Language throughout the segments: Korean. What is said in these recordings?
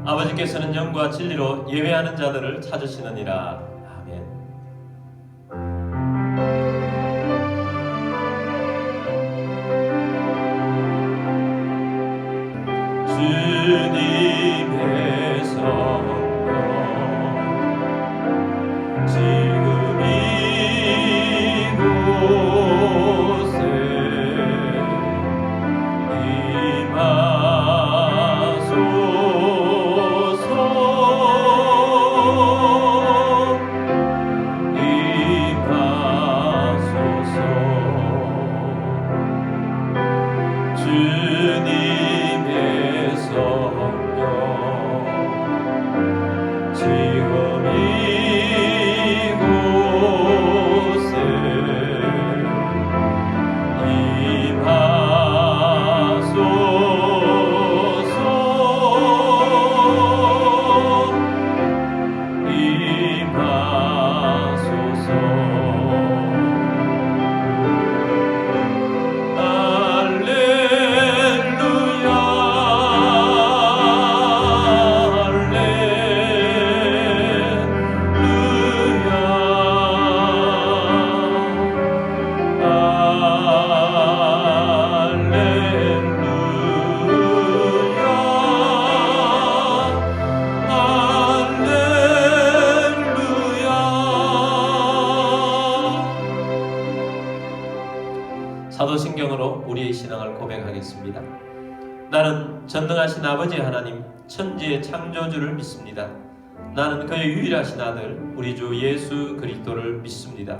아버지께서는 영과 진리로 예배하는 자들을 찾으시느니라. 아멘. 주님의 성령 지금 이곳에 주님의 성령 지금 이곳에 사도신경으로 우리의 신앙을 고백하겠습니다. 나는 전능하신 아버지 하나님 천지의 창조주를 믿습니다. 나는 그의 유일하신 아들 우리 주 예수 그리스도를 믿습니다.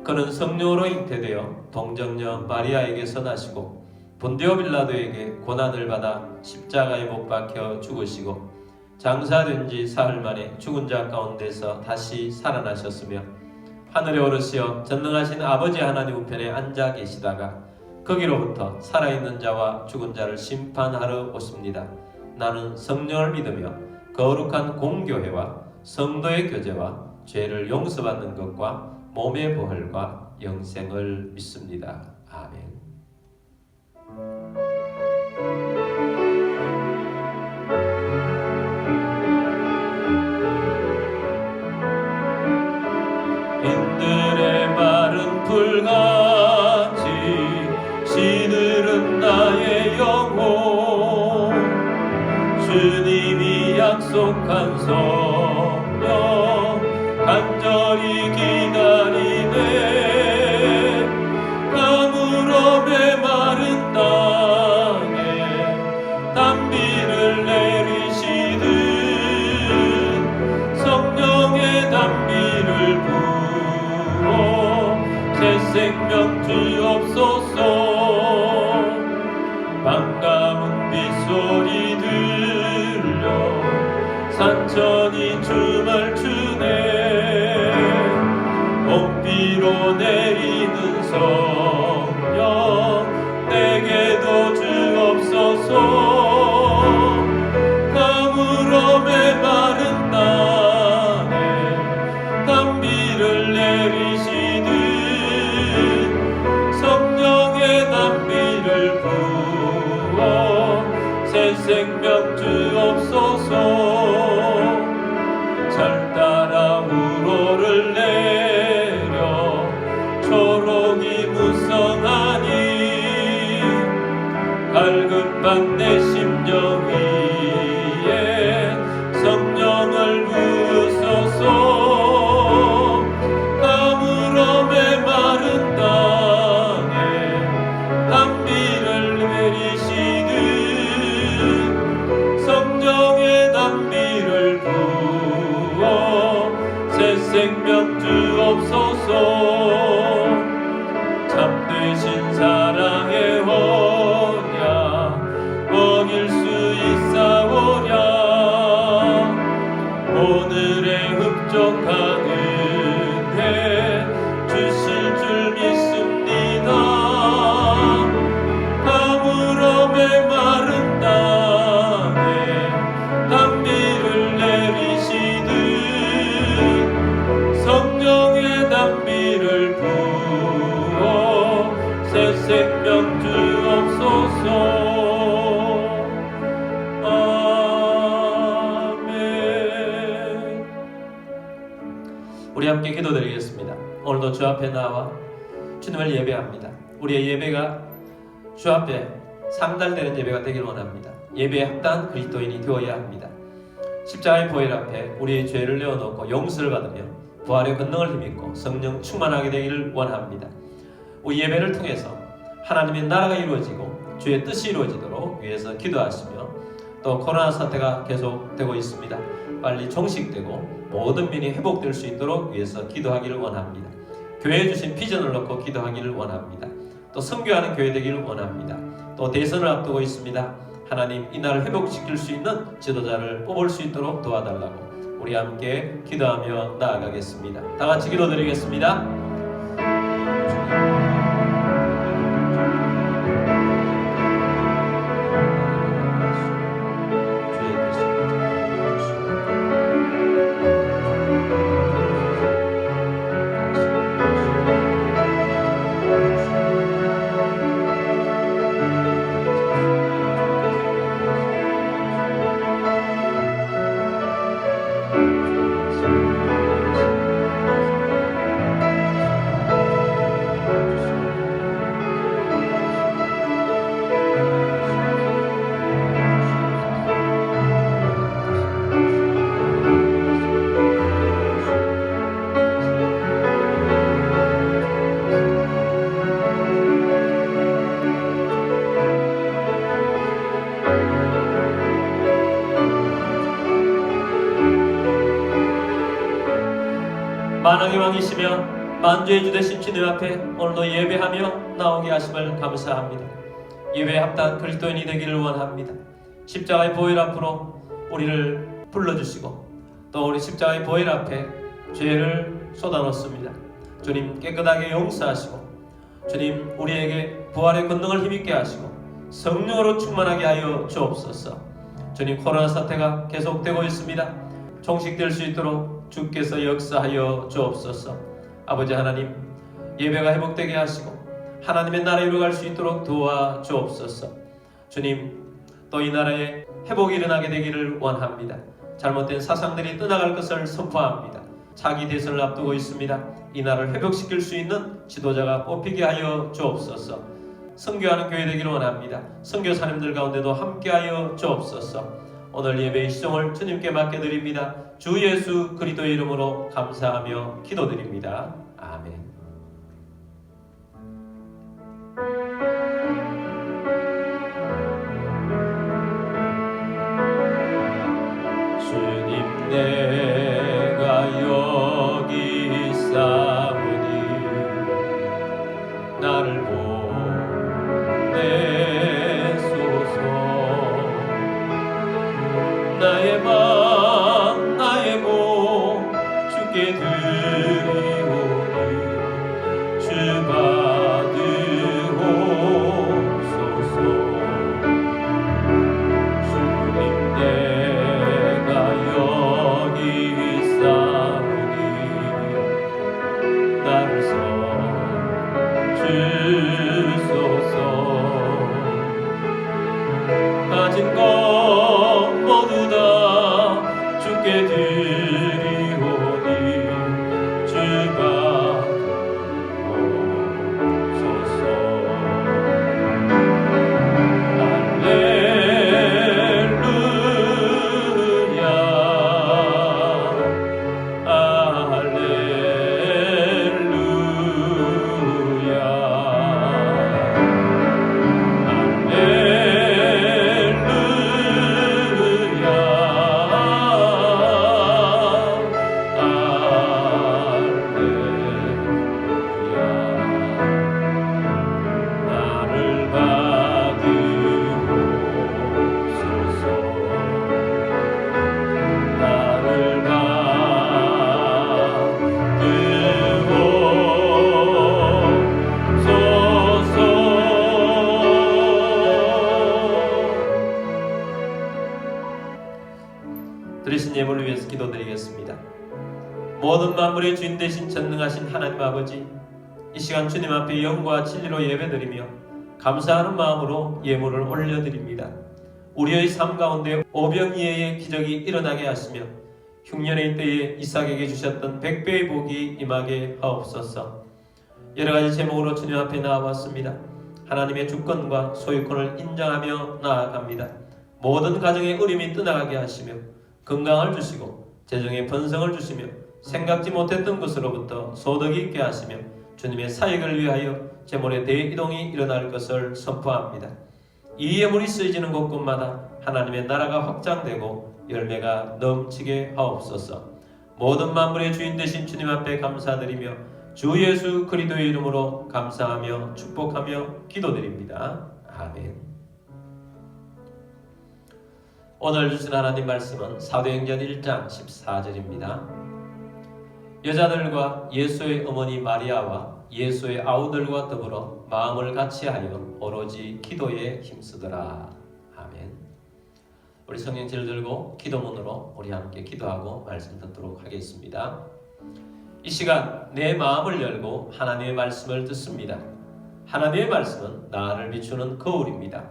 그는 성령으로 잉태되어 동정녀 마리아에게서 나시고 본디오 빌라도에게 고난을 받아 십자가에 못 박혀 죽으시고 장사된 지 사흘 만에 죽은 자 가운데서 다시 살아나셨으며 하늘에 오르시어 전능하신 아버지 하나님 우편에 앉아 계시다가 거기로부터 살아있는 자와 죽은 자를 심판하러 오십니다. 나는 성령을 믿으며 거룩한 공교회와 성도의 교제와 죄를 용서받는 것과 몸의 부활과 영생을 믿습니다. 아멘. 빈들의 마른 풀같이 시들은 나의 영혼 주님이 약속한 성령 간절히 기다리네 가물어 메마른 땅에 단비를 내리시듯 성령의 단비를 부어 새 생명 주옵소서 반가운 빗소리 들려 산천이 춤을 추네 봄비로 내리는 성령 내게도 주옵소서 가물어 메마른 땅에 단비를 내리시듯 성령의 단비를 부어 새 생명 주옵소서 절 따라 우로를 내려 초록이 무성하니 갈급한 내 심령 위에 성령을 부으소서 가물어 메마른 땅에 단비를 내리시듯 성령의 단비를 부어 새 생명 주옵소서 참되신 사랑의 언약 먹일 수 있사오랴 오늘의 흡족한 은혜 주실 줄 믿습니다 가물어 메마른 땅에 단비를 내리시듯 성령의 단비를 부어 새 생명 주옵소서. 아멘. 우리 함께 기도드리겠습니다. 오늘도 주 앞에 나와 주님을 예배합니다. 우리의 예배가 주 앞에 상달되는 예배가 되길 원합니다. 예배에 합당한 그리스도인이 되어야 합니다. 십자가의 보혈 앞에 우리의 죄를 내어놓고 용서를 받으며 부활의 권능을 힘입고 성령 충만하게 되기를 원합니다. 우리 예배를 통해서 하나님의 나라가 이루어지고 주의 뜻이 이루어지도록 위해서 기도하시며, 또 코로나 사태가 계속되고 있습니다. 빨리 종식되고 모든 민이 회복될 수 있도록 위해서 기도하기를 원합니다. 교회에 주신 비전을 놓고 기도하기를 원합니다. 또 선교하는 교회 되기를 원합니다. 또 대선을 앞두고 있습니다. 하나님, 이 나라를 회복시킬 수 있는 지도자를 뽑을 수 있도록 도와달라고 우리 함께 기도하며 나아가겠습니다. 다 같이 기도드리겠습니다. 만왕의 왕이시며 만주의 주 되신 주님 앞에 오늘도 예배하며 나오게 하심을 감사합니다. 예배에 합당한 그리스도인이 되기를 원합니다. 십자가의 보혈 앞으로 우리를 불러주시고 또 우리 십자가의 보혈 앞에 죄를 쏟아놓습니다. 주님, 깨끗하게 용서하시고 주님, 우리에게 부활의 권능을 힘있게 하시고 성령으로 충만하게 하여 주옵소서. 주님, 코로나 사태가 계속되고 있습니다. 종식될 수 있도록 주께서 역사하여 주옵소서. 아버지 하나님, 예배가 회복되게 하시고 하나님의 나라 이루어갈 수 있도록 도와 주옵소서. 주님, 또 이 나라에 회복이 일어나게 되기를 원합니다. 잘못된 사상들이 떠나갈 것을 선포합니다. 차기 대선을 앞두고 있습니다. 이 나라를 회복시킬 수 있는 지도자가 뽑히게 하여 주옵소서. 선교하는 교회 되기를 원합니다. 선교사님들 가운데도 함께하여 주옵소서. 오늘 예배의 시종을 주님께 맡겨드립니다. 주 예수 그리스도의 이름으로 감사하며 기도드립니다. 아멘. 주님, 내가 여기 있사오니 나를 보내소서. 나의 맘 나의 몸 주께 드리오니 주 받으옵소서. 주님, 내가 여기 있사오니 나를 써주소서. 가진 것 모두 다 주께 드리오니 주 받으옵소서. 할렐루야, 할렐루야, 드리신 예물을 위해서 기도드리겠습니다. 모든 만물의 주인 되신 전능하신 하나님 아버지, 이 시간 주님 앞에 영과 진리로 예배드리며 감사하는 마음으로 예물을 올려드립니다. 우리의 삶 가운데 오병이어의 기적이 일어나게 하시며 흉년의 때에 이삭에게 주셨던 100배의 복이 임하게 하옵소서. 여러가지 제목으로 주님 앞에 나와봤습니다. 하나님의 주권과 소유권을 인정하며 나아갑니다. 모든 가정의 어려움이 떠나가게 하시며 건강을 주시고 재정의 번성을 주시며 생각지 못했던 것으로부터 소득이 있게 하시며 주님의 사역을 위하여 재물의 대이동이 일어날 것을 선포합니다. 이 예물이 쓰여지는 곳곳마다 하나님의 나라가 확장되고 열매가 넘치게 하옵소서. 모든 만물의 주인 되신 주님 앞에 감사드리며 주 예수 그리스도의 이름으로 감사하며 축복하며 기도드립니다. 아멘. 오늘 주신 하나님 말씀은 사도행전 1장 14절입니다. 여자들과 예수의 어머니 마리아와 예수의 아우들과 더불어 마음을 같이하여 오로지 기도에 힘쓰더라. 아멘. 우리 성경책을 들고 기도문으로 우리 함께 기도하고 말씀 듣도록 하겠습니다. 이 시간 내 마음을 열고 하나님의 말씀을 듣습니다. 하나님의 말씀은 나를 비추는 거울입니다.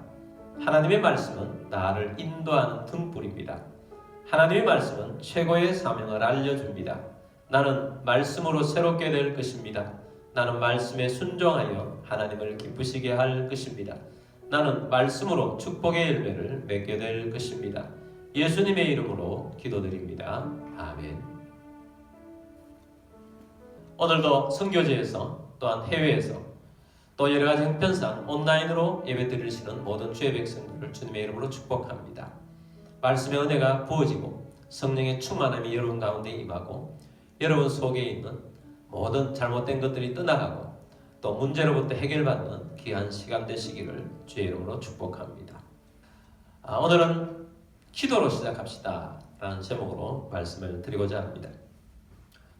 하나님의 말씀은 나를 인도하는 등불입니다. 하나님의 말씀은 최고의 사명을 알려줍니다. 나는 말씀으로 새롭게 될 것입니다. 나는 말씀에 순종하여 하나님을 기쁘시게 할 것입니다. 나는 말씀으로 축복의 열매를 맺게 될 것입니다. 예수님의 이름으로 기도드립니다. 아멘. 오늘도 선교지에서 또한 해외에서 또 여러가지 형편상 온라인으로 예배드리시는 모든 주의 백성들을 주님의 이름으로 축복합니다. 말씀의 은혜가 부어지고 성령의 충만함이 여러분 가운데 임하고 여러분 속에 있는 모든 잘못된 것들이 떠나가고 또 문제로부터 해결받는 귀한 시간 되시기를 주의 이름으로 축복합니다. 오늘은 기도로 시작합시다 라는 제목으로 말씀을 드리고자 합니다.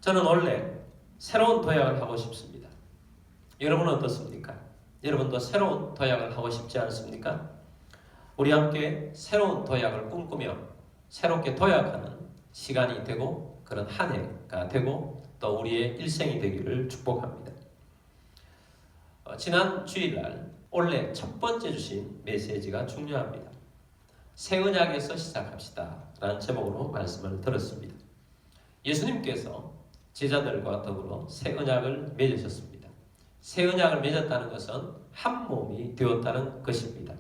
저는 원래 새로운 도약을 하고 싶습니다. 여러분은 어떻습니까? 여러분도 새로운 도약을 하고 싶지 않습니까? 우리 함께 새로운 도약을 꿈꾸며 새롭게 도약하는 시간이 되고 그런 한 해가 되고 또 우리의 일생이 되기를 축복합니다. 지난 주일날 올해 첫 번째 주신 메시지가 중요합니다. 새 언약에서 시작합시다 라는 제목으로 말씀을 들었습니다. 예수님께서 제자들과 더불어 새 언약을 맺으셨습니다. 새 언약을 맺었다는 것은 한 몸이 되었다는 것입니다.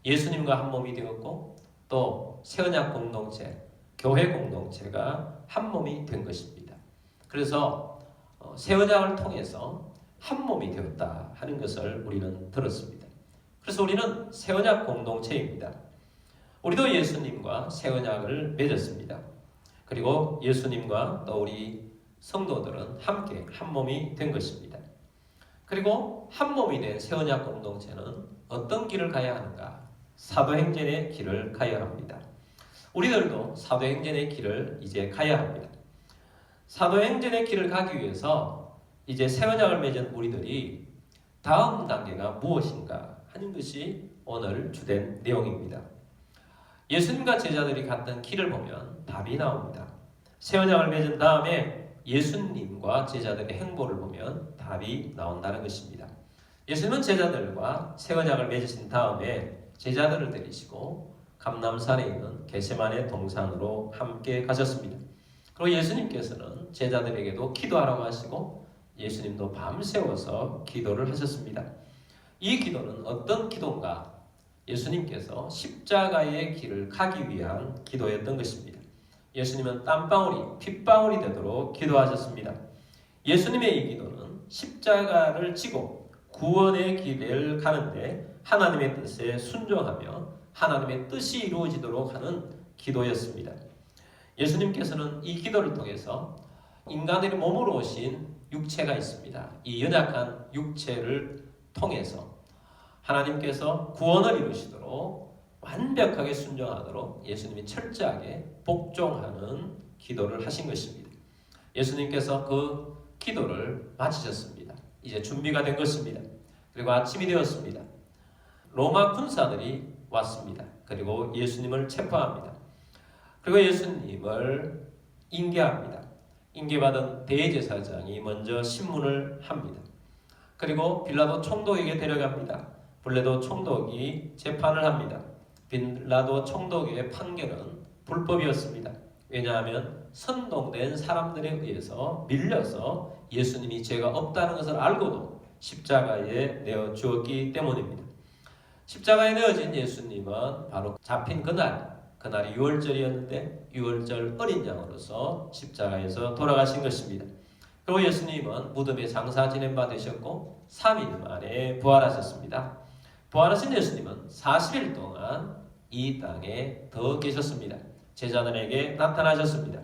예수님과 한 몸이 되었고 또 새 언약 공동체, 교회 공동체가 한 몸이 된 것입니다. 그래서 새 언약을 통해서 한 몸이 되었다 하는 것을 우리는 들었습니다. 그래서 우리는 새 언약 공동체입니다. 우리도 예수님과 새 언약을 맺었습니다. 그리고 예수님과 또 우리 성도들은 함께 한 몸이 된 것입니다. 그리고 한 몸이 된 새 언약 공동체는 어떤 길을 가야 하는가? 사도행전의 길을 가야 합니다. 우리들도 사도행전의 길을 이제 가야 합니다. 사도행전의 길을 가기 위해서 이제 새 언약을 맺은 우리들이 다음 단계가 무엇인가 하는 것이 오늘 주된 내용입니다. 예수님과 제자들이 갔던 길을 보면 답이 나옵니다. 새 언약을 맺은 다음에 예수님과 제자들의 행보를 보면 답이 나온다는 것입니다. 예수님은 제자들과 새 언약을 맺으신 다음에 제자들을 데리시고 감람산에 있는 겟세마네 동산으로 함께 가셨습니다. 그리고 예수님께서는 제자들에게도 기도하라고 하시고 예수님도 밤새워서 기도를 하셨습니다. 이 기도는 어떤 기도인가? 예수님께서 십자가의 길을 가기 위한 기도였던 것입니다. 예수님은 땀방울이 핏방울이 되도록 기도하셨습니다. 예수님의 이 기도는 십자가를 지고 구원의 길을 가는데 하나님의 뜻에 순종하며 하나님의 뜻이 이루어지도록 하는 기도였습니다. 예수님께서는 이 기도를 통해서 인간의 몸으로 오신 육체가 있습니다. 이 연약한 육체를 통해서 하나님께서 구원을 이루시도록 완벽하게 순종하도록 예수님이 철저하게 복종하는 기도를 하신 것입니다. 예수님께서 그 기도를 마치셨습니다. 이제 준비가 된 것입니다. 그리고 아침이 되었습니다. 로마 군사들이 왔습니다. 그리고 예수님을 체포합니다. 그리고 예수님을 인계합니다. 인계받은 대제사장이 먼저 신문을 합니다. 그리고 빌라도 총독에게 데려갑니다. 빌라도 총독이 재판을 합니다. 빌라도 총독의 판결은 불법이었습니다. 왜냐하면 선동된 사람들에 의해서 밀려서 예수님이 죄가 없다는 것을 알고도 십자가에 내어 주었기 때문입니다. 십자가에 내어진 예수님은 바로 잡힌 그날이 유월절이었는데 유월절 어린 양으로서 십자가에서 돌아가신 것입니다. 그리고 예수님은 무덤에 장사 지낸 바 되셨고 3일 만에 부활하셨습니다. 부활하신 예수님은 40일 동안 이 땅에 더 계셨습니다. 제자들에게 나타나셨습니다.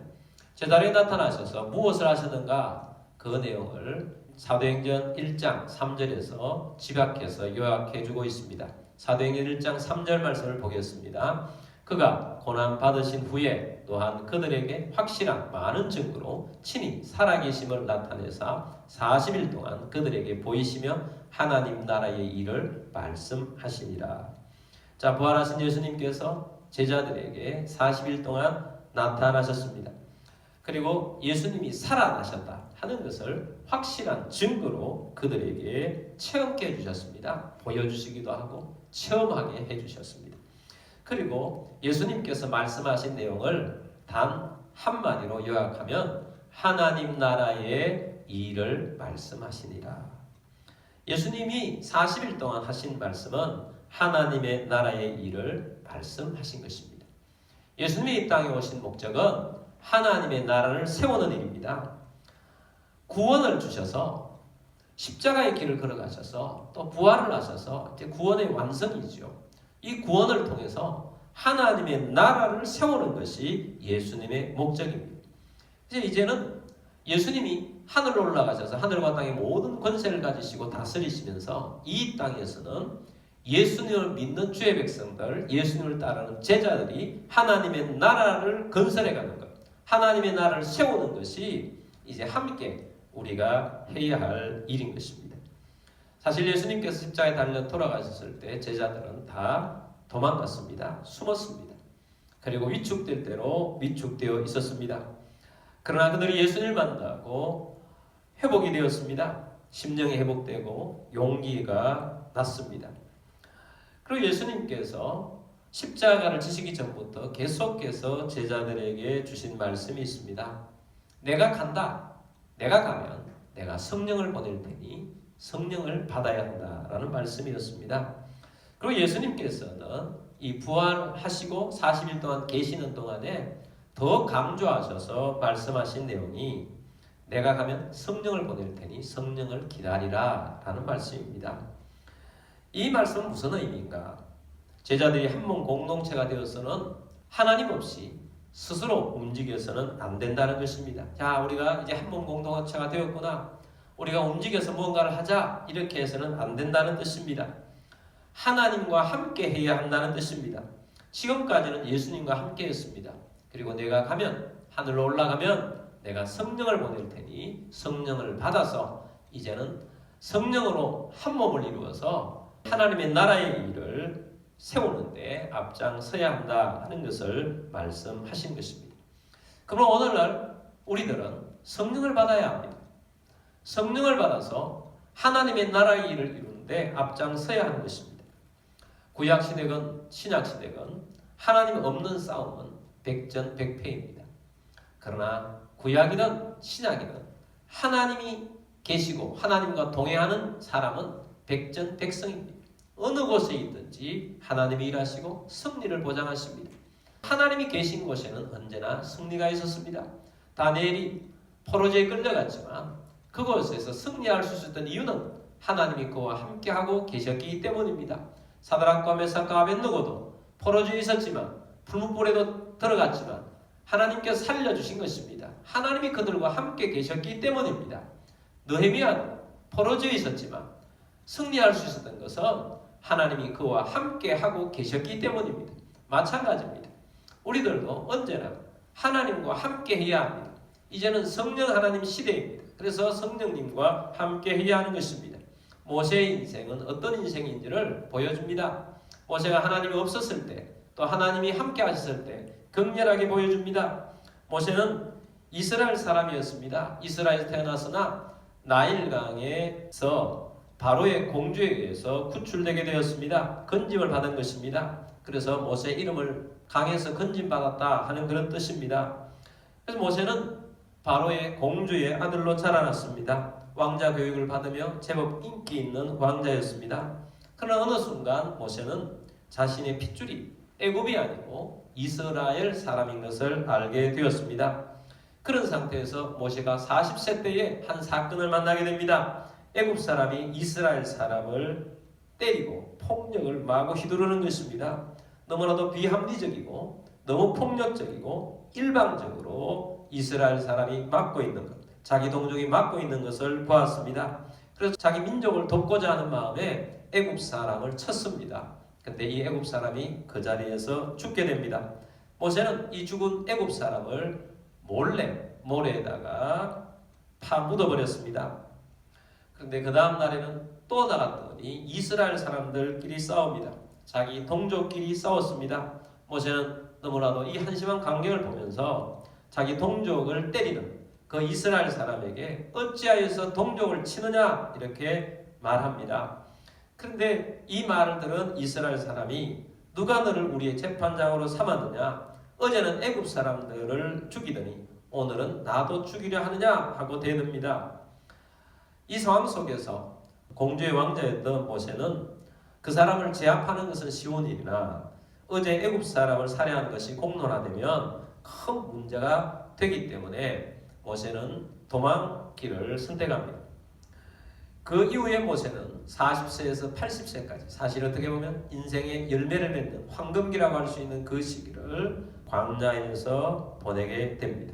제자들에게 나타나셔서 무엇을 하셨는가? 그 내용을 사도행전 1장 3절에서 집약해서 요약해주고 있습니다. 사도행전 1장 3절 말씀을 보겠습니다. 그가 고난 받으신 후에 또한 그들에게 확실한 많은 증거로 친히 살아계심을 나타내사 40일 동안 그들에게 보이시며 하나님 나라의 일을 말씀하시니라. 자, 부활하신 예수님께서 제자들에게 40일 동안 나타나셨습니다. 그리고 예수님이 살아나셨다 하는 것을 확실한 증거로 그들에게 체험케 해주셨습니다. 보여주시기도 하고 체험하게 해주셨습니다. 그리고 예수님께서 말씀하신 내용을 단 한마디로 요약하면 하나님 나라의 일을 말씀하시니라. 예수님이 40일 동안 하신 말씀은 하나님의 나라의 일을 말씀하신 것입니다. 예수님이 이 땅에 오신 목적은 하나님의 나라를 세우는 일입니다. 구원을 주셔서 십자가의 길을 걸어가셔서 또 부활을 하셔서 이제 구원의 완성이죠. 이 구원을 통해서 하나님의 나라를 세우는 것이 예수님의 목적입니다. 이제는 예수님이 하늘로 올라가셔서 하늘과 땅의 모든 권세를 가지시고 다스리시면서 이 땅에서는 예수님을 믿는 주의 백성들, 예수님을 따르는 제자들이 하나님의 나라를 건설해가는 것, 하나님의 나라를 세우는 것이 이제 함께 우리가 해야 할 일인 것입니다. 사실 예수님께서 십자가에 달려 돌아가셨을 때 제자들은 다 도망갔습니다. 숨었습니다. 그리고 위축될 대로 위축되어 있었습니다. 그러나 그들이 예수님을 만나고 회복이 되었습니다. 심령이 회복되고 용기가 났습니다. 그리고 예수님께서 십자가를 지시기 전부터 계속해서 제자들에게 주신 말씀이 있습니다. 내가 간다. 내가 가면 내가 성령을 보낼 테니 성령을 받아야 한다라는 말씀이었습니다. 그리고 예수님께서는 이 부활하시고 40일 동안 계시는 동안에 더 강조하셔서 말씀하신 내용이 내가 가면 성령을 보낼 테니 성령을 기다리라 라는 말씀입니다. 이 말씀은 무슨 의미인가? 제자들이 한 몸 공동체가 되어서는 하나님 없이 스스로 움직여서는 안 된다는 것입니다. 자, 우리가 이제 한 몸 공동체가 되었구나. 우리가 움직여서 무언가를 하자. 이렇게 해서는 안 된다는 뜻입니다. 하나님과 함께 해야 한다는 뜻입니다. 지금까지는 예수님과 함께 했습니다. 그리고 내가 가면, 하늘로 올라가면 내가 성령을 보낼 테니 성령을 받아서 이제는 성령으로 한 몸을 이루어서 하나님의 나라의 일을 세우는데 앞장서야 한다 하는 것을 말씀하신 것입니다. 그럼 오늘날 우리들은 성령을 받아야 합니다. 성령을 받아서 하나님의 나라의 일을 이루는데 앞장서야 하는 것입니다. 구약시대건 신약시대건 하나님 없는 싸움은 백전백패입니다. 그러나 구약이든 신약이든 하나님이 계시고 하나님과 동행하는 사람은 백전백승입니다. 어느 곳에 있든지 하나님이 일하시고 승리를 보장하십니다. 하나님이 계신 곳에는 언제나 승리가 있었습니다. 다니엘이 포로제에 끌려갔지만 그곳에서 승리할 수 있었던 이유는 하나님이 그와 함께하고 계셨기 때문입니다. 사드락과 메삭과 아벳느고도 포로제에 있었지만 불문불에도 들어갔지만 하나님께서 살려주신 것입니다. 하나님이 그들과 함께 계셨기 때문입니다. 느헤미야도 포로제에 있었지만 승리할 수 있었던 것은 하나님이 그와 함께하고 계셨기 때문입니다. 마찬가지입니다. 우리들도 언제나 하나님과 함께 해야 합니다. 이제는 성령 하나님 시대입니다. 그래서 성령님과 함께 해야 하는 것입니다. 모세의 인생은 어떤 인생인지를 보여줍니다. 모세가 하나님이 없었을 때 또 하나님이 함께 하셨을 때 극렬하게 보여줍니다. 모세는 이스라엘 사람이었습니다. 이스라엘에서 태어났으나 나일강에서 바로의 공주에 의해서 구출되게 되었습니다. 건짐을 받은 것입니다. 그래서 모세의 이름을 강에서 건짐받았다 하는 그런 뜻입니다. 그래서 모세는 바로의 공주의 아들로 자라났습니다. 왕자 교육을 받으며 제법 인기 있는 왕자였습니다. 그러나 어느 순간 모세는 자신의 핏줄이 애굽이 아니고 이스라엘 사람인 것을 알게 되었습니다. 그런 상태에서 모세가 40세 때에 한 사건을 만나게 됩니다. 애굽 사람이 이스라엘 사람을 때리고 폭력을 마구 휘두르는 것입니다. 너무나도 비합리적이고 너무 폭력적이고 일방적으로 이스라엘 사람이 맡고 있는 것, 자기 동족이 맡고 있는 것을 보았습니다. 그래서 자기 민족을 돕고자 하는 마음에 애굽 사람을 쳤습니다. 그때 이 애굽 사람이 그 자리에서 죽게 됩니다. 모세는 이 죽은 애굽 사람을 몰래 모래에다가 묻어버렸습니다. 그런데 그 다음 날에는 또 나갔더니 이스라엘 사람들끼리 싸웁니다. 자기 동족끼리 싸웠습니다. 모세는 너무나도 이 한심한 광경을 보면서 자기 동족을 때리는 그 이스라엘 사람에게 어찌하여서 동족을 치느냐 이렇게 말합니다. 그런데 이 말을 들은 이스라엘 사람이 누가 너를 우리의 재판장으로 삼았느냐? 어제는 애굽 사람들을 죽이더니 오늘은 나도 죽이려 하느냐 하고 대듭니다. 이 상황 속에서 공주의 왕자였던 모세는 그 사람을 제압하는 것은 쉬운 일이나 어제 애굽 사람을 살해한 것이 공론화되면 큰 문제가 되기 때문에 모세는 도망길을 선택합니다. 그 이후에 모세는 40세에서 80세까지 사실 어떻게 보면 인생의 열매를 맺는 황금기라고 할 수 있는 그 시기를 광야에서 보내게 됩니다.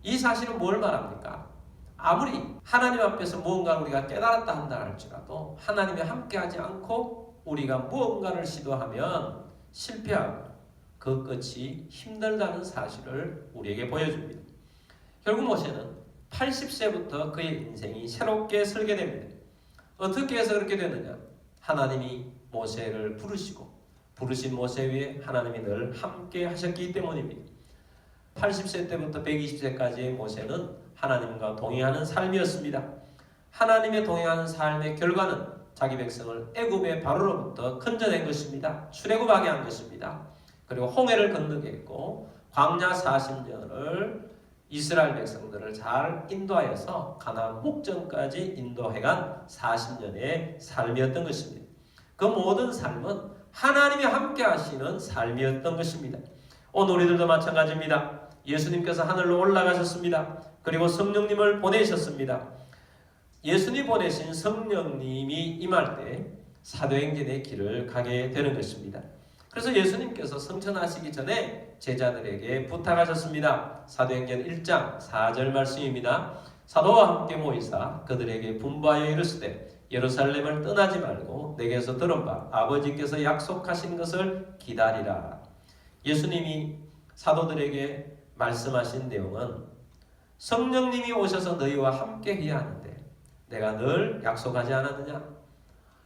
이 사실은 뭘 말합니까? 아무리 하나님 앞에서 무언가를 우리가 깨달았다 한다 할지라도 하나님이 함께하지 않고 우리가 무언가를 시도하면 실패하고 그 끝이 힘들다는 사실을 우리에게 보여줍니다. 결국 모세는 80세부터 그의 인생이 새롭게 설계됩니다. 어떻게 해서 그렇게 되느냐? 하나님이 모세를 부르신 모세 위에 하나님이 늘 함께 하셨기 때문입니다. 80세 때부터 120세까지의 모세는 하나님과 동행하는 삶이었습니다. 하나님의 동행하는 삶의 결과는 자기 백성을 애굽의 바로로부터 건져낸 것입니다. 출애굽하게 한 것입니다. 그리고 홍해를 건너게 했고 광야 40년을 이스라엘 백성들을 잘 인도하여서 가나안 목전까지 인도해간 40년의 삶이었던 것입니다. 그 모든 삶은 하나님이 함께 하시는 삶이었던 것입니다. 오늘 우리들도 마찬가지입니다. 예수님께서 하늘로 올라가셨습니다. 그리고 성령님을 보내셨습니다. 예수님 보내신 성령님이 임할 때 사도행전의 길을 가게 되는 것입니다. 그래서 예수님께서 성천하시기 전에 제자들에게 부탁하셨습니다. 사도행전 1장 4절 말씀입니다. 사도와 함께 모이사 그들에게 분부하여 이르시되 예루살렘을 떠나지 말고 내게서 들은 바 아버지께서 약속하신 것을 기다리라. 예수님이 사도들에게 말씀하신 내용은 성령님이 오셔서 너희와 함께 해야 하는데 내가 늘 약속하지 않았느냐?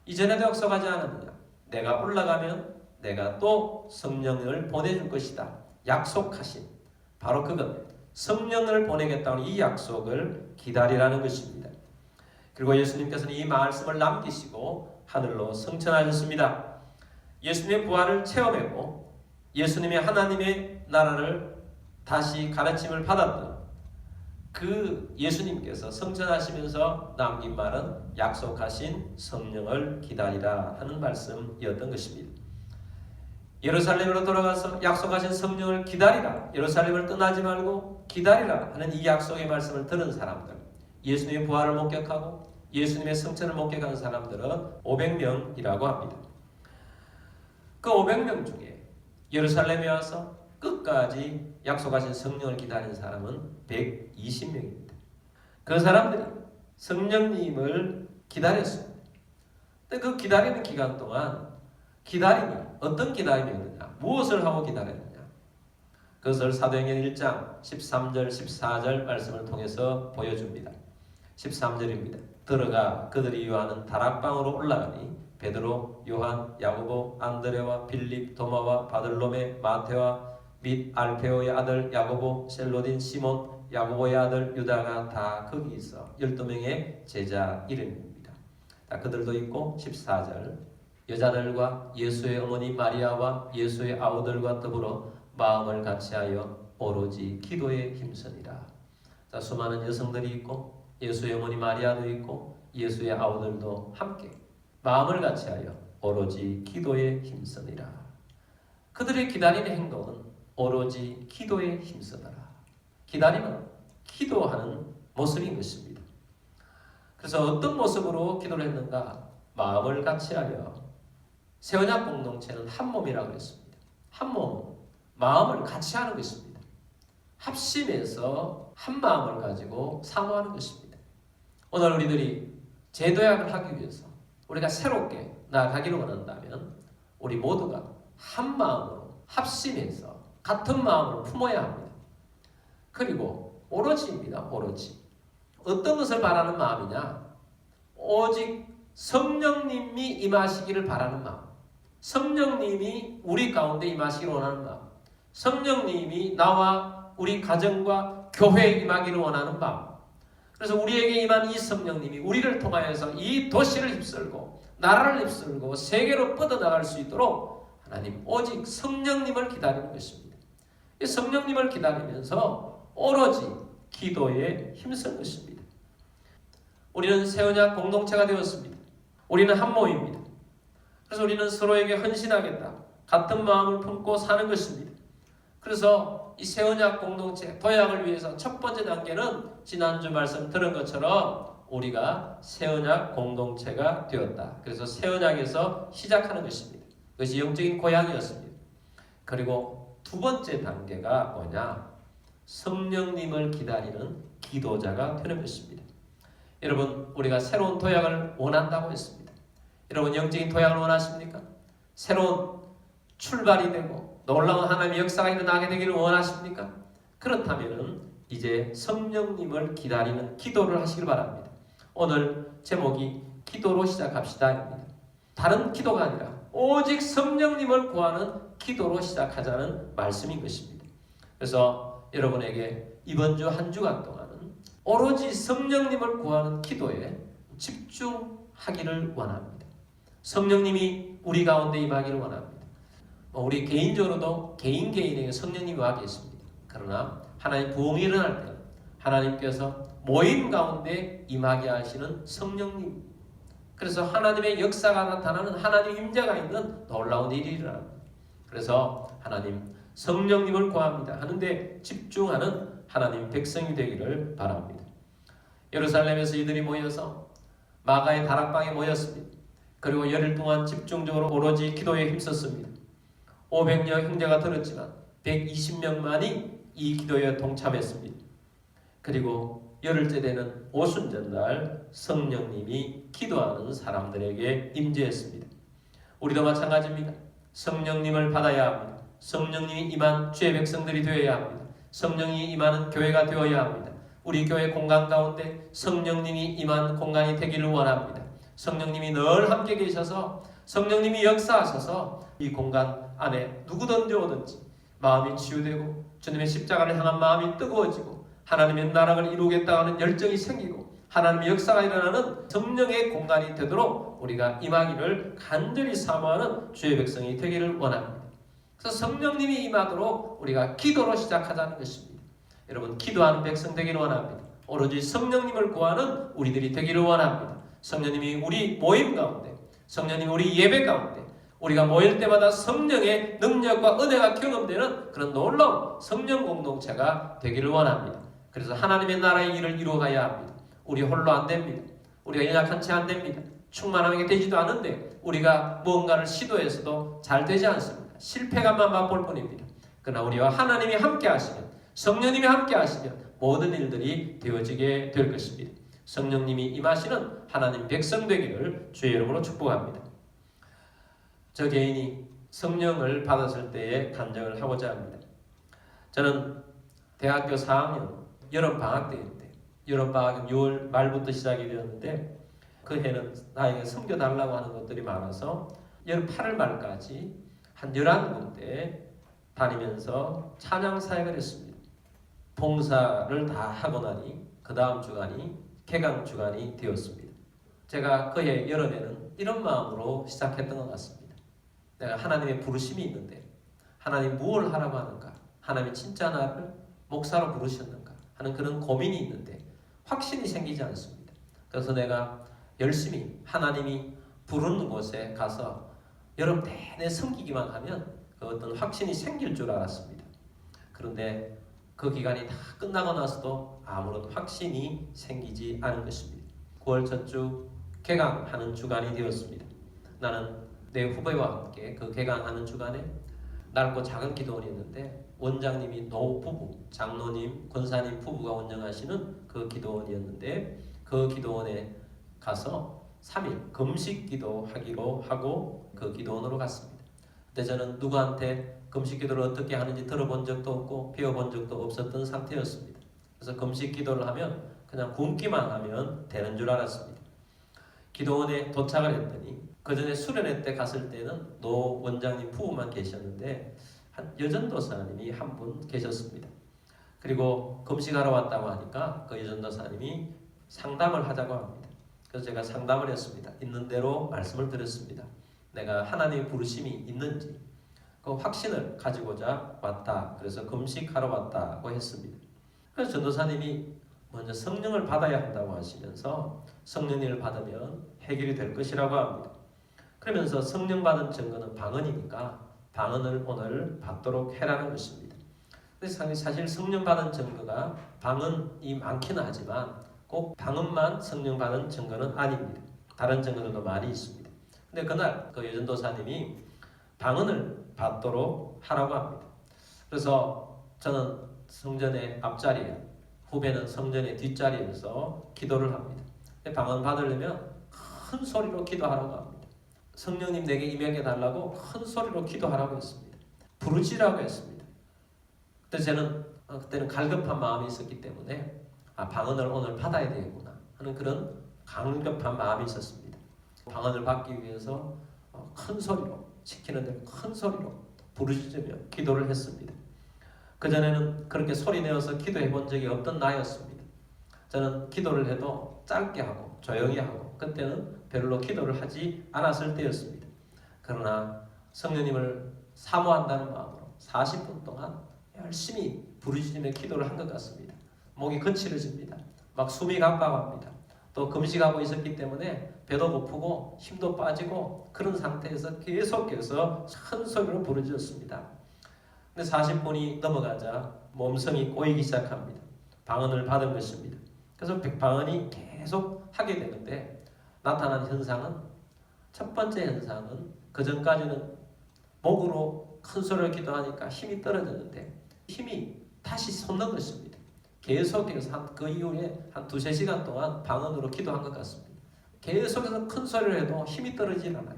이전에도 약속하지 않았느냐? 내가 올라가면 내가 또 성령을 보내줄 것이다. 약속하신 바로 그것 성령을 보내겠다는 이 약속을 기다리라는 것입니다. 그리고 예수님께서는 이 말씀을 남기시고 하늘로 승천하셨습니다. 예수님의 부활을 체험하고 예수님의 하나님의 나라를 다시 가르침을 받았던 그 예수님께서 승천하시면서 남긴 말은 약속하신 성령을 기다리라 하는 말씀이었던 것입니다. 예루살렘으로 돌아가서 약속하신 성령을 기다리라, 예루살렘을 떠나지 말고 기다리라 하는 이 약속의 말씀을 들은 사람들, 예수님의 부활을 목격하고 예수님의 승천을 목격한 사람들은 500명이라고 합니다. 그 500명 중에 예루살렘에 와서 끝까지 약속하신 성령을 기다린 사람은 120명입니다. 그 사람들이 성령님을 기다렸습니다. 근데 그 기다리는 기간 동안 기다림이 어떤 기다림이었느냐? 무엇을 하고 기다렸느냐? 그것을 사도행전 1장 13절 14절 말씀을 통해서 보여줍니다. 13절입니다. 들어가 그들이 유하는 다락방으로 올라가니 베드로, 요한, 야고보, 안드레와 빌립, 도마와 바들로메, 마테와 및 알페오의 아들 야고보, 셀로딘, 시몬, 야고보의 아들 유다가 다 거기 있어 12명의 제자 이름입니다. 그들도 있고 14절 여자들과 예수의 어머니 마리아와 예수의 아우들과 더불어 마음을 같이하여 오로지 기도에 힘쓰니라. 자, 수많은 여성들이 있고 예수의 어머니 마리아도 있고 예수의 아우들도 함께 마음을 같이하여 오로지 기도에 힘쓰니라. 그들의 기다리는 행동은 오로지 기도에 힘쓰더라. 기다림은 기도하는 모습인 것입니다. 그래서 어떤 모습으로 기도를 했는가? 마음을 같이하여. 새 언약 공동체는 한 몸이라고 했습니다. 한 몸은 마음을 같이 하는 것입니다. 합심해서 한 마음을 가지고 사모하는 것입니다. 오늘 우리들이 재도약을 하기 위해서 우리가 새롭게 나아가기를 원한다면 우리 모두가 한 마음으로 합심해서 같은 마음을 품어야 합니다. 그리고 오로지입니다. 오로지. 어떤 것을 바라는 마음이냐? 오직 성령님이 임하시기를 바라는 마음. 성령님이 우리 가운데 임하시기를 원하는 마음. 성령님이 나와 우리 가정과 교회에 임하기를 원하는 마음. 그래서 우리에게 임한 이 성령님이 우리를 통하여서 이 도시를 휩쓸고 나라를 휩쓸고 세계로 뻗어나갈 수 있도록 하나님 오직 성령님을 기다리는 것입니다. 이 성령님을 기다리면서 오로지 기도에 힘쓴 것입니다. 우리는 새 언약 공동체가 되었습니다. 우리는 한 몸입니다. 그래서 우리는 서로에게 헌신하겠다. 같은 마음을 품고 사는 것입니다. 그래서 이 새 언약 공동체 도약을 위해서 첫 번째 단계는 지난주 말씀 들은 것처럼 우리가 새 언약 공동체가 되었다. 그래서 새 언약에서 시작하는 것입니다. 그것이 영적인 고향이었습니다. 그리고 두 번째 단계가 뭐냐? 성령님을 기다리는 기도자가 되는 것입니다. 여러분, 우리가 새로운 도약을 원한다고 했습니다. 여러분, 영적인 도약을 원하십니까? 새로운 출발이 되고 놀라운 하나님의 역사가 일어나게 되기를 원하십니까? 그렇다면 이제 성령님을 기다리는 기도를 하시길 바랍니다. 오늘 제목이 기도로 시작합시다입니다. 다른 기도가 아니라 오직 성령님을 구하는 기도로 시작하자는 말씀인 것입니다. 그래서 여러분에게 이번 주 한 주간 동안은 오로지 성령님을 구하는 기도에 집중하기를 원합니다. 성령님이 우리 가운데 임하기를 원합니다. 우리 개인적으로도 개인에게 성령님이 와 계십니다. 그러나 하나님 부흥이 일어날 때 하나님께서 모임 가운데 임하게 하시는 성령님, 그래서 하나님의 역사가 나타나는 하나님의 임재가 있는 놀라운 일이 일어납니다. 그래서 하나님 성령님을 구합니다 하는데 집중하는 하나님 백성이 되기를 바랍니다. 예루살렘에서 이들이 모여서 마가의 다락방에 모였습니다. 그리고 열흘 동안 집중적으로 오로지 기도에 힘썼습니다. 500여 형제가 들었지만 120명만이 이 기도에 동참했습니다. 그리고 열흘째 되는 오순절날 성령님이 기도하는 사람들에게 임재했습니다. 우리도 마찬가지입니다. 성령님을 받아야 합니다. 성령님이 임한 주의 백성들이 되어야 합니다. 성령이 임하는 교회가 되어야 합니다. 우리 교회 공간 가운데 성령님이 임한 공간이 되기를 원합니다. 성령님이 늘 함께 계셔서 성령님이 역사하셔서 이 공간 안에 누구든지 오든지 마음이 치유되고 주님의 십자가를 향한 마음이 뜨거워지고 하나님의 나라를 이루겠다 하는 열정이 생기고 하나님의 역사가 일어나는 성령의 공간이 되도록 우리가 임하기를 간절히 사모하는 주의 백성이 되기를 원합니다. 그래서 성령님이 임하도록 우리가 기도로 시작하자는 것입니다. 여러분, 기도하는 백성 되기를 원합니다. 오로지 성령님을 구하는 우리들이 되기를 원합니다. 성령님이 우리 모임 가운데, 성령님이 우리 예배 가운데 우리가 모일 때마다 성령의 능력과 은혜가 경험되는 그런 놀라운 성령 공동체가 되기를 원합니다. 그래서 하나님의 나라의 일을 이루어가야 합니다. 우리 홀로 안 됩니다. 우리가 연약한 채 안 됩니다. 충만하게 되지도 않은데 우리가 무언가를 시도해서도 잘 되지 않습니다. 실패감만 맛볼 뿐입니다. 그러나 우리와 하나님이 함께 하시면, 성령님이 함께 하시면 모든 일들이 되어지게 될 것입니다. 성령님이 임하시는 하나님 백성 되기를 주의 이름으로 축복합니다. 저 개인이 성령을 받았을 때의 간증을 하고자 합니다. 저는 대학교 4학년 여름방학 때인데, 여름방학은 6월 말부터 시작이 되었는데 그 해는 나에게 섬겨달라고 하는 것들이 많아서 여름 8월 말까지 한 11군데 다니면서 찬양 사역을 했습니다. 봉사를 다 하고 나니 그 다음 주간이 개강 주간이 되었습니다. 제가 그해 여름에는 이런 마음으로 시작했던 것 같습니다. 내가 하나님의 부르심이 있는데 하나님 무엇을 하라고 하는가? 하나님이 진짜 나를 목사로 부르셨는가 하는 그런 고민이 있는데 확신이 생기지 않습니다. 그래서 내가 열심히 하나님이 부르는 곳에 가서 여름 내내 섬기기만 하면 그 어떤 확신이 생길 줄 알았습니다. 그런데 그 기간이 다 끝나고 나서도 아무런 확신이 생기지 않은 것입니다. 9월 첫 주 개강하는 주간이 되었습니다. 나는 내 후배와 함께 그 개강하는 주간에 넓고 작은 기도원이었는데 원장님이 노 부부, 장로님, 권사님 부부가 운영하시는 그 기도원이었는데 그 기도원에 가서 3일 금식 기도하기로 하고 그 기도원으로 갔습니다. 그때 저는 누구한테 금식 기도를 어떻게 하는지 들어본 적도 없고 배워본 적도 없었던 상태였습니다. 그래서 금식 기도를 하면 그냥 굶기만 하면 되는 줄 알았습니다. 기도원에 도착을 했더니 그 전에 수련회 때 갔을 때는 노 원장님 부부만 계셨는데 한 여전도사님이 한 분 계셨습니다. 그리고 금식하러 왔다고 하니까 그 여전도사님이 상담을 하자고 합니다. 그래서 제가 상담을 했습니다. 있는 대로 말씀을 드렸습니다. 내가 하나님의 부르심이 있는지 그 확신을 가지고자 왔다. 그래서 금식하러 왔다고 했습니다. 그래서 전도사님이 먼저 성령을 받아야 한다고 하시면서 성령님을 받으면 해결이 될 것이라고 합니다. 그러면서 성령 받은 증거는 방언이니까 방언을 오늘 받도록 해라는 것입니다. 그래서 사실 성령 받은 증거가 방언이 많기는 하지만 꼭 방언만 성령 받은 증거는 아닙니다. 다른 증거들도 많이 있습니다. 근데 그날 그 여전도사님이 방언을 받도록 하라고 합니다. 그래서 저는 성전의 앞자리에, 후배는 성전의 뒷자리에서 기도를 합니다. 방언 받으려면 큰 소리로 기도하라고 합니다. 성령님 내게 임하게 달라고 큰 소리로 기도하라고 했습니다. 부르짖으라고 했습니다. 그래서 저는 그때는 갈급한 마음이 있었기 때문에 방언을 오늘 받아야 되겠구나 하는 그런 갈급한 마음이 있었습니다. 방언을 받기 위해서 큰 소리로, 시키는 대로 큰 소리로 부르짖으며 기도를 했습니다. 그전에는 그렇게 소리 내어서 기도해 본 적이 없던 나였습니다. 저는 기도를 해도 짧게 하고 조용히 하고 그때는 별로 기도를 하지 않았을 때였습니다. 그러나 성령님을 사모한다는 마음으로 40분 동안 열심히 부르짖으며 기도를 한 것 같습니다. 목이 거칠어집니다. 막 숨이 가빠갑니다. 또 금식하고 있었기 때문에 배도 고프고 힘도 빠지고 그런 상태에서 계속해서 큰 소리로 부르짖었습니다. 근데 40분이 넘어가자 몸성이 꼬이기 시작합니다. 방언을 받은 것입니다. 그래서 방언이 계속 하게 되는데 나타난 현상은 첫 번째 현상은 그 전까지는 목으로 큰 소리를 기도하니까 힘이 떨어졌는데 힘이 다시 솟는 것입니다. 계속해서 그 이후에 한 2-3시간 동안 방언으로 기도한 것 같습니다. 계속해서 큰 소리를 해도 힘이 떨어지지 않아요.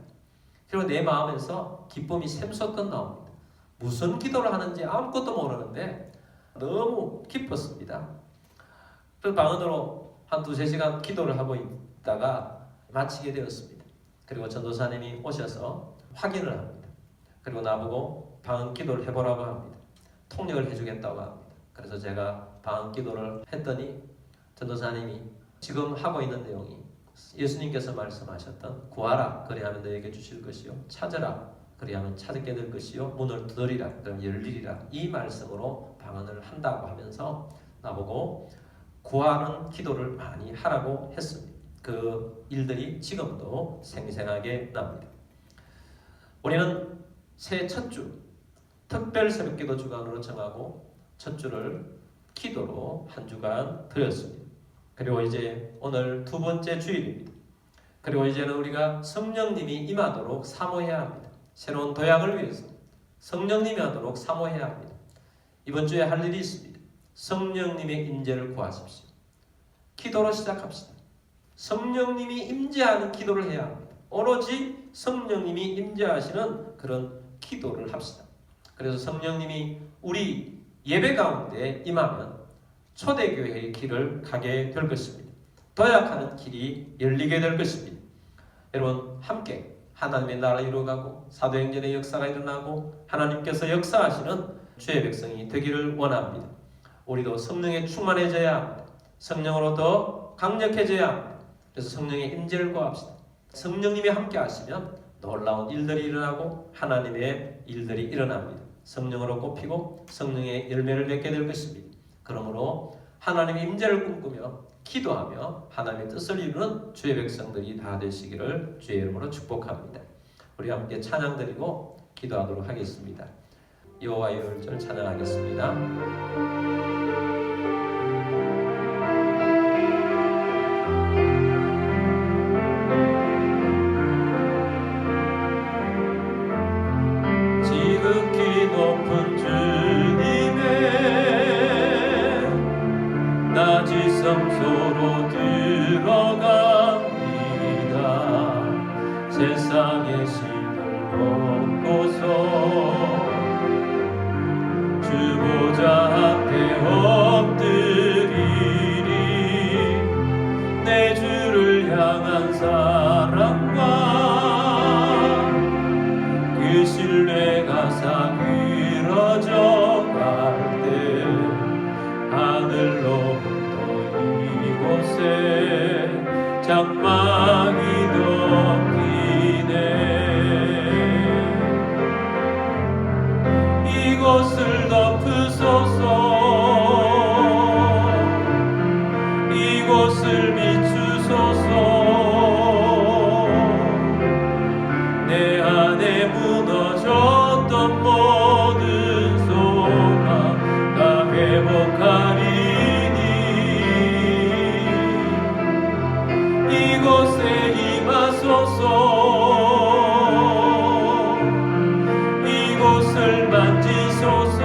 그리고 내 마음에서 기쁨이 샘솟듯 나옵니다. 무슨 기도를 하는지 아무것도 모르는데 너무 기뻤습니다. 그래서 방언으로 한 2-3시간 기도를 하고 있다가 마치게 되었습니다. 그리고 전도사님이 오셔서 확인을 합니다. 그리고 나보고 방언 기도를 해보라고 합니다. 통역을 해주겠다고 합니다. 그래서 제가 방언 기도를 했더니 전도사님이 지금 하고 있는 내용이 예수님께서 말씀하셨던 구하라 그리하면 너에게 주실 것이요 찾으라 그리하면 찾게 될 것이요 문을 두드리라 그럼 열리리라 이 말씀으로 방언을 한다고 하면서 나보고 구하는 기도를 많이 하라고 했습니다. 그 일들이 지금도 생생하게 납니다. 우리는 새해 첫 주 특별 새벽기도 주간으로 정하고 첫 주를 기도로 한 주간 드렸습니다. 그리고 이제 오늘 두 번째 주일입니다. 그리고 이제는 우리가 성령님이 임하도록 사모해야 합니다. 새로운 도약을 위해서 성령님이 하도록 사모해야 합니다. 이번 주에 할 일이 있습니다. 성령님의 임재를 구하십시오. 기도로 시작합시다. 성령님이 임재하는 기도를 해야 합니다. 오로지 성령님이 임재하시는 그런 기도를 합시다. 그래서 성령님이 우리 예배 가운데 임하면 초대교회의 길을 가게 될 것입니다. 도약하는 길이 열리게 될 것입니다. 여러분 함께 하나님의 나라를 이루어가고 사도행전의 역사가 일어나고 하나님께서 역사하시는 주의 백성이 되기를 원합니다. 우리도 성령에 충만해져야 합니다. 성령으로 더 강력해져야 합니다. 그래서 성령의 임재를 구합시다. 성령님이 함께 하시면 놀라운 일들이 일어나고 하나님의 일들이 일어납니다. 성령으로 꽃피고 성령의 열매를 맺게 될 것입니다. 그러므로 하나님의 임재를 꿈꾸며 기도하며 하나님의 뜻을 이루는 주의 백성들이 다 되시기를 주의 이름으로 축복합니다. 우리 함께 찬양 드리고 기도하도록 하겠습니다. 여호와의 열전을 찬양하겠습니다. 지극히 높은 주님의 낮이 성소로 들어갑니다. 세상의 신을 벗고서 주 보좌 앞에 엎드리리. 내 주를 향한 사랑과 그 신뢰가 사그러져 갈 때 하늘로부터 이곳에 장막이 덮이네. 이곳을 덮으소서. 이곳을 비추소서. 내 안에 무너졌던 모든 소망 다 회복하리니. 이곳에 임하소서. 이곳을 만지소서.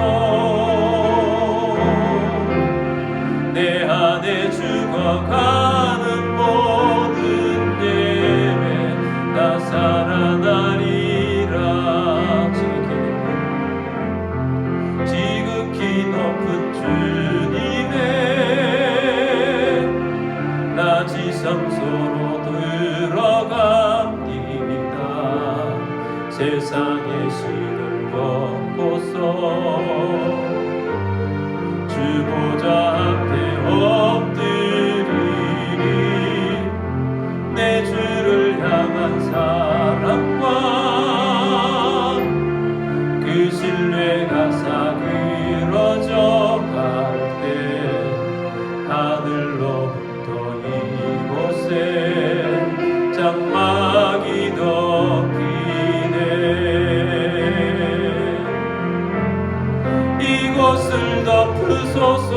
내 안에 죽어가는 모든 예배 다 살아나리라. 지극히 높은 주님의 낮이 성소로 들어갑니다. 세상의 신을 벗고서 주 보좌 앞에 엎드리리. 내 주를 향한 사랑과 그 신뢰가 사그러져 갈 때 하늘로부터 이곳에 장막이 덮이네. 이곳을 덮으소서.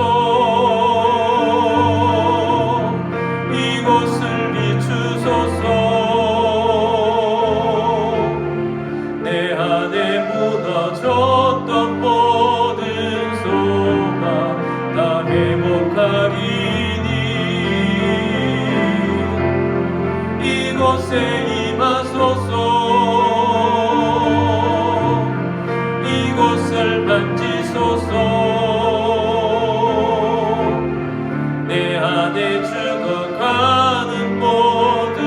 이곳을 비추소서. 내 안에 무너졌던 모든 소망 다 회복하리니. 이곳에 임하소서. 이곳을 만지소서. 내 안에 죽어가는 모든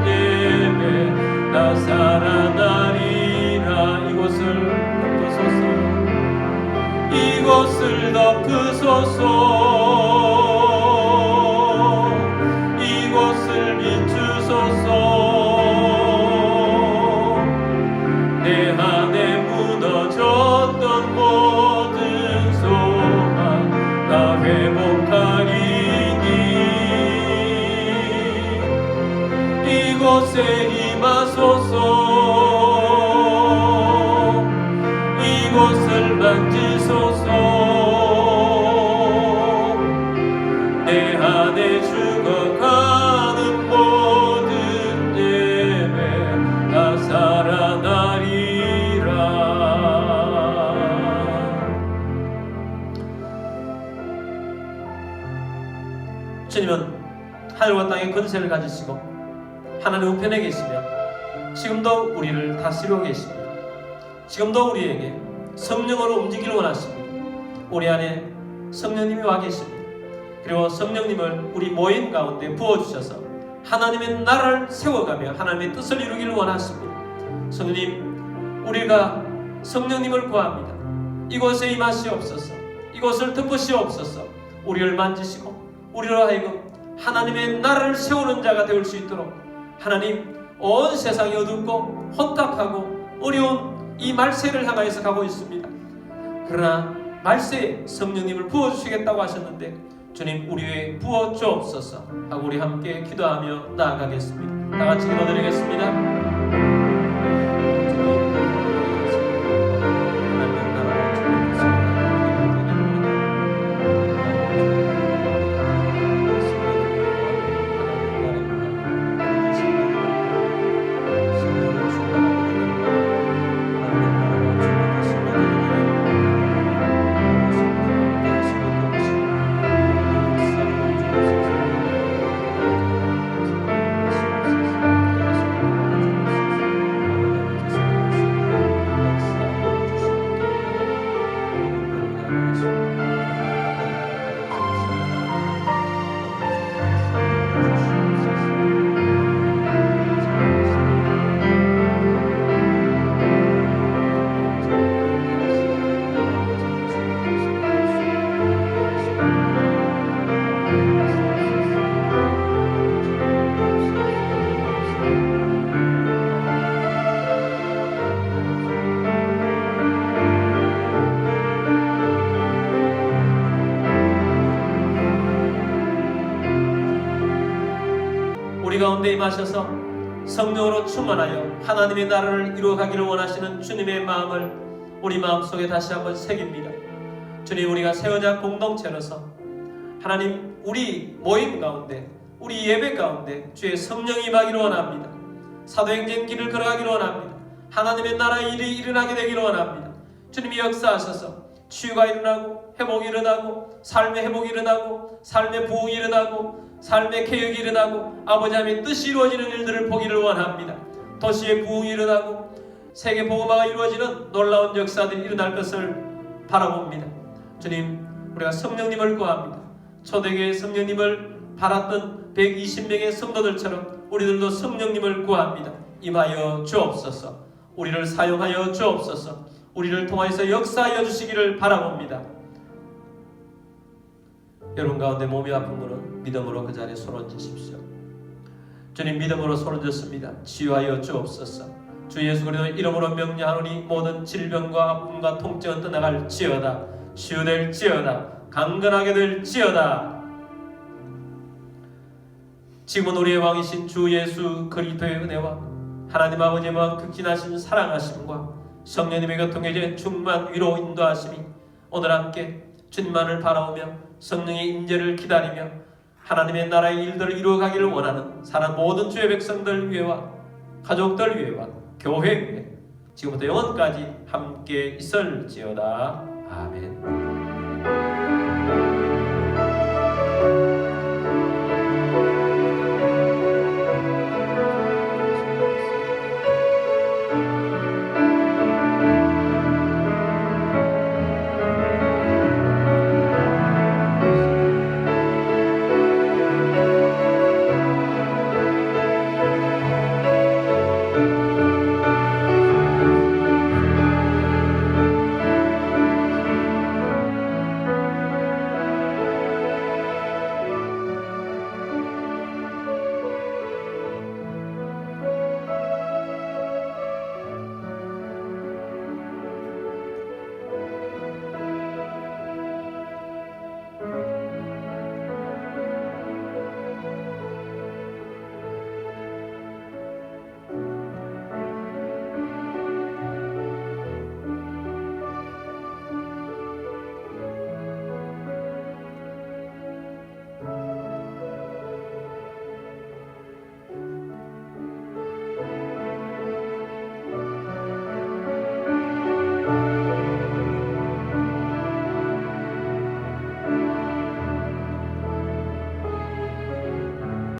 예배 다 살아나리라. 이곳을 덮으소서. 이곳을 덮으소서. 이곳을 비추소서. 내 안에 무너졌던 모든 소망 다 회복하리니. 이곳에 임하소서. 이곳을 만지소서. 내 안에 죽어가는 모든 예배 다 살아나리라. 주님은 하늘과 땅의 권세를 가지시고 하나님 우편에 계시며 지금도 우리를 다스리고 계십니다. 지금도 우리에게 성령으로 움직이길 원하십니다. 우리 안에 성령님이 와 계십니다. 그리고 성령님을 우리 모임 가운데 부어주셔서 하나님의 나라를 세워가며 하나님의 뜻을 이루기를 원하십니다. 성령님, 우리가 성령님을 구합니다. 이곳에 임하시옵소서. 이곳을 덮으시옵소서. 우리를 만지시고 우리로 하여금 하나님의 나라를 세우는 자가 되올 수 있도록 하나님, 온 세상이 어둡고 혼탁하고 어려운 이 말세를 향하여서 가고 있습니다. 그러나 말세에 성령님을 부어주시겠다고 하셨는데 주님 우리 위에 부어주옵소서 하고 우리 함께 기도하며 나아가겠습니다. 다 같이 기도드리겠습니다. 우리 가운데 임하셔서 성령으로 충만하여 하나님의 나라를 이루어가기를 원하시는 주님의 마음을 우리 마음속에 다시 한번 새깁니다. 주님, 우리가 새 언약 공동체로서 하나님 우리 모임 가운데, 우리 예배 가운데 주의 성령이 임하기를 원합니다. 사도행전 길을 걸어가기를 원합니다. 하나님의 나라의 일이 일어나게 되기를 원합니다. 주님이 역사하셔서 치유가 일어나고 회복이 일어나고 삶의 회복이 일어나고 삶의 부흥이 일어나고 삶의 개혁이 일어나고 아버지 하나님의 뜻이 이루어지는 일들을 보기를 원합니다. 도시의 부흥이 일어나고 세계 복음화가 이루어지는 놀라운 역사들이 일어날 것을 바라봅니다. 주님, 우리가 성령님을 구합니다. 초대교회 성령님을 바랐던 120명의 성도들처럼 우리들도 성령님을 구합니다. 임하여 주옵소서. 우리를 사용하여 주옵소서. 우리를 통하여서 역사하여 주시기를 바라봅니다. 여러분 가운데 몸이 아픈 분은 믿음으로 그 자리에 손 얹으십시오. 주님, 믿음으로 손 얹었습니다. 치유하여 주옵소서. 주 예수 그리스도의 이름으로 명령하노니 모든 질병과 아픔과 통증은 떠나갈지어다. 치유될지어다. 강건하게 될지어다. 지금은 우리의 왕이신 주 예수 그리스도의 은혜와 하나님 아버지의 마음 극진하신 사랑하심과 성령님의 교통의 충만 위로 인도하심이 오늘 함께 주님만을 바라오며 성령의 임재를 기다리며 하나님의 나라의 일들을 이루어가기를 원하는 사람 모든 주의 백성들 위해와 가족들 위해와 교회 위해 지금부터 영원까지 함께 있을지어다. 아멘.